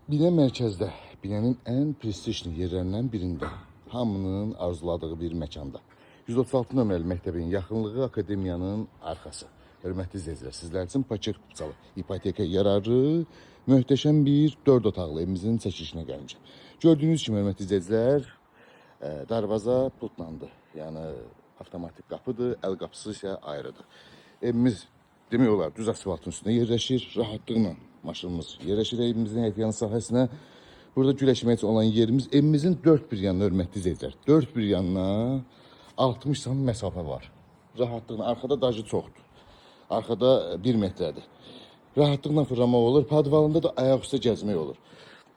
Binə mərkəzdə, binənin ən prestijli yerlərindən birində, hamının arzuladığı bir məkanda. 136 nömrəli məktəbin yaxınlığı akademiyanın arxası. Hörmətli izləyicilər, sizlər üçün paket kupçalı, ipoteka yararlı, möhtəşəm bir 4 otaqlı evimizin çəkilişinə gəlmişəm. Gördüyünüz kimi, hörmətli izləyicilər, darvaza pultlandı. Yəni, avtomatik qapıdır, əl qapısı isə ayrıdır. Evimiz demək olar, düz asfaltın üstündə yerləşir, rahatlıqla maşınımız yerləşir evimizin həyət yanı sahəsinə. Burada güləşmək üçün olan yerimiz, evimizin 4 bir yanına, hörmətli izləyicilər, 4 bir yanına 60 sm məsafə var. Rahatlıqla, arxada dajı çoxdur. Arxada 1 metrədir. Rahatlıqla fırlamaq olur, padvalında da ayaq üstə gəzmək olur.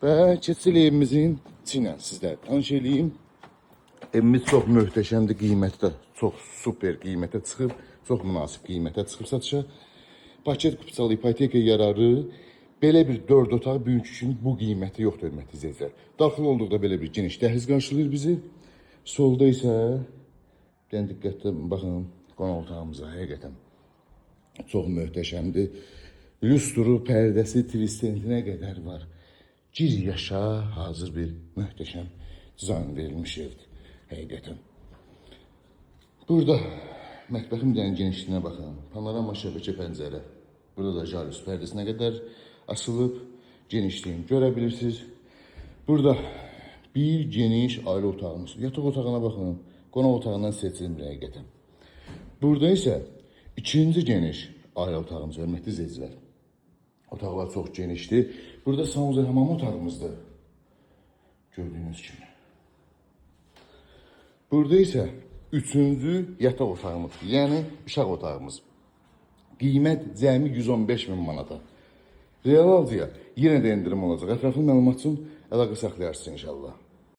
Və keçsil evimizin içinə sizlər tanış edeyim. Evimiz çox möhtəşəmdir, qiymətdə, çox super qiymətə çıxıb, çox münasib qiymətə çıxıb satışa. Paket kupçalı ipoteka yararı, belə bir 4 otaq büyük üçün bu qiyməti yoxdur, hörmətli izləyicilər. Daxil olduqda belə bir geniş dəhliz qarşılayır bizi. Solda isə, bir diqqətlə baxın, qonaq otağımıza həqiqətən çox möhtəşəmdir. Lüstru, pərdəsi, tvistentinə qədər var. Gir yaşa, hazır bir möhtəşəm dizayn verilmiş evdir, həqiqətən. Burada mətbəxin genişliyinə baxın, panorama şəbəkə pəncərə. Burada da jalüz pərdəsinə qədər asılıb, genişliyini görə bilirsiniz. Burada bir geniş ailə otağımız. Yataq otağına baxın, qonaq otağından seçilir həqiqətən. Burada isə ikinci geniş ailə otağımız, hörmətli izləyicilər. Otaqlar çox genişdir. Burada sanuzel hamam otağımızdır. Gördüyünüz kimi. Burada isə üçüncü yataq otağımız, yəni uşaq otağımız. Qiymət cəmi 115 min manata. Real alıcıya yenə də endirim olacaq. Ətraflı məlumat üçün əlaqə saxlayarsınız inşallah.